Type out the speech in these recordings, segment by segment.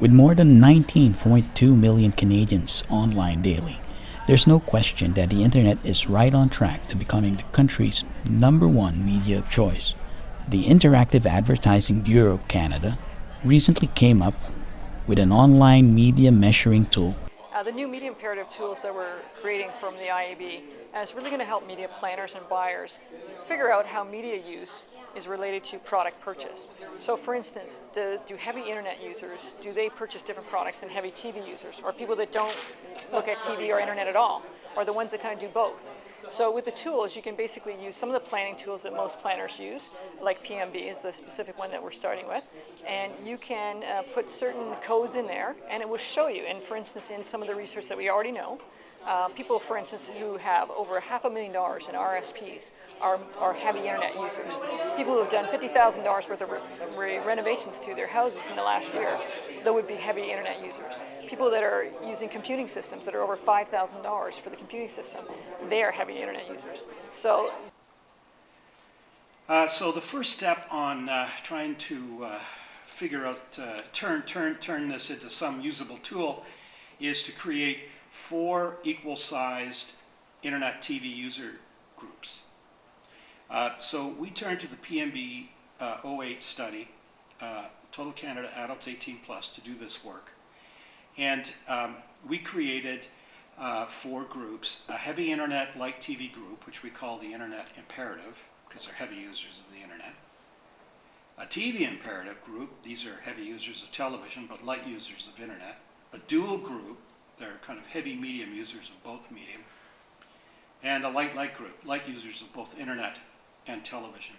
With more than 19.2 million Canadians online daily, there's no question that the internet is right on track to becoming the country's number one media of choice. The Interactive Advertising Bureau of Canada recently came up with an online media measuring tool. The new media imperative tools that we're creating from the IAB is really going to help media planners and buyers figure out how media use is related to product purchase. So for instance, do heavy internet users, do they purchase different products than heavy TV users, or people that don't look at TV or internet at all, or the ones that kind of do both? So with the tools, you can basically use some of the planning tools that most planners use, like PMB is the specific one that we're starting with, and you can put certain codes in there, and it will show you. And for instance, in some of the research that we already know, people, for instance, who have over $500,000 in RSPs are heavy internet users. People who have done $50,000 worth of renovations to their houses in the last year, that would be heavy internet users. People that are using computing systems that are over $5,000 for the computing system, they are heavy internet users. So the first step on trying to figure out, turn this into some usable tool is to create 4 equal-sized internet TV user groups. So we turned to the PMB 08 study, Total Canada Adults 18 Plus, to do this work. And we created 4 groups: a heavy internet light TV group, which we call the Internet Imperative, because they're heavy users of the internet. A TV Imperative group, these are heavy users of television, but light users of internet. A dual group, they're kind of heavy medium users of both medium. And a light group, light users of both internet and television.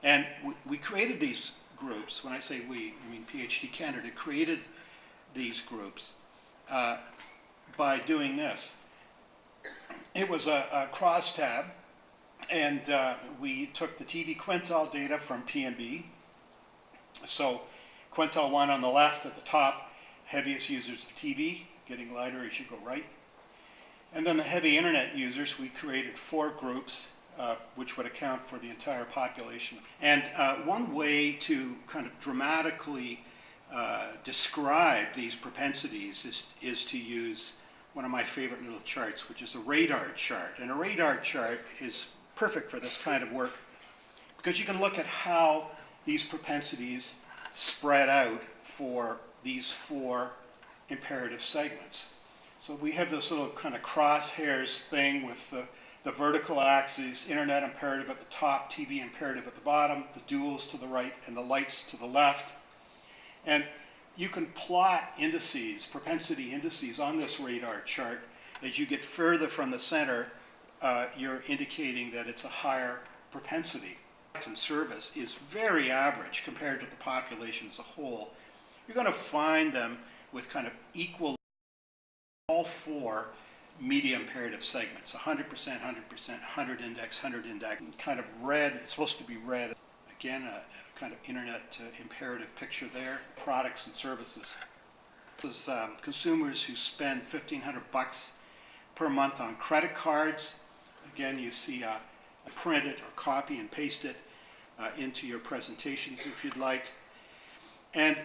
And we created these groups. When I say we, I mean PhD Canada created these groups by doing this. It was a crosstab, and we took the TV quintile data from PMB. So quintile 1 on the left at the top, heaviest users of TV, getting lighter as you go right. And then the heavy internet users, we created 4 groups, which would account for the entire population. And one way to kind of dramatically describe these propensities is to use one of my favorite little charts, which is a radar chart. And a radar chart is perfect for this kind of work because you can look at how these propensities spread out for these 4 imperative segments. So we have this little kind of crosshairs thing with the vertical axis, internet imperative at the top, TV imperative at the bottom, the duals to the right, and the lights to the left. And you can plot indices, propensity indices, on this radar chart. As you get further from the center, you're indicating that it's a higher propensity. And service is very average compared to the population as a whole. You're going to find them with kind of equal, all 4 media imperative segments, 100%, 100%, 100 index, 100 index, kind of red. It's supposed to be red. Again, a kind of internet imperative picture there, products and services. This is consumers who spend $1,500 per month on credit cards. Again, you see print it or copy and paste it into your presentations if you'd like. And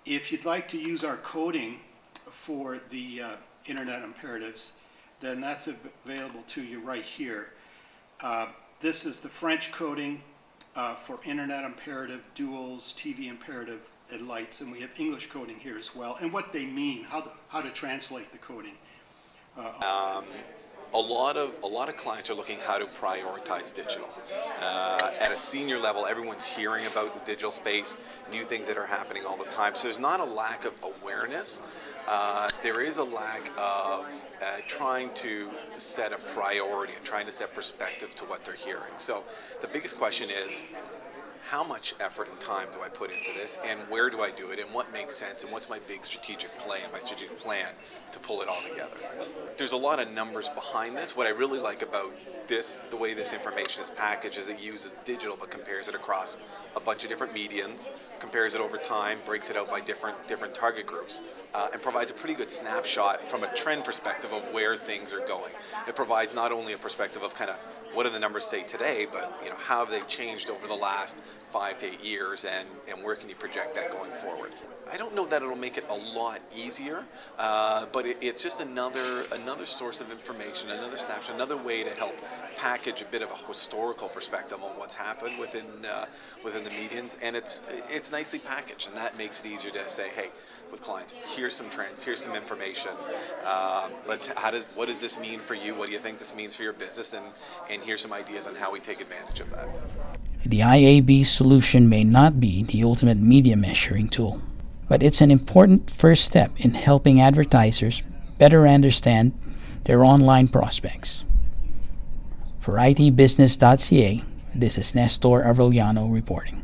if you'd like to use our coding for the internet imperatives, then that's available to you right here. This is the French coding for internet imperative, duals, TV imperative, and lights, and we have English coding here as well, and what they mean, how to translate the coding. A lot of clients are looking how to prioritize digital. At a senior level, everyone's hearing about the digital space, new things that are happening all the time. So there's not a lack of awareness. There is a lack of trying to set a priority and trying to set perspective to what they're hearing. So the biggest question is, how much effort and time do I put into this, and where do I do it, and what makes sense, and what's my big strategic plan, my strategic plan to pull it all together? There's a lot of numbers behind this. What I really like about this, the way this information is packaged, is it uses digital but compares it across a bunch of different medians, compares it over time, breaks it out by different target groups, and provides a pretty good snapshot from a trend perspective of where things are going. It provides not only a perspective of kind of what do the numbers say today, but how have they changed over the last 5 to 8 years, and where can you project that going forward? I don't know that it'll make it a lot easier, but it's just another source of information, another snapshot, another way to help package a bit of a historical perspective on what's happened within the medians, and it's nicely packaged, and that makes it easier to say, hey, with clients, here's some trends, here's some information. What does this mean for you? What do you think this means for your business? And here's some ideas on how we take advantage of that. The IAB solution may not be the ultimate media measuring tool, but it's an important first step in helping advertisers better understand their online prospects. For itbusiness.ca, this is Nestor Avellano reporting.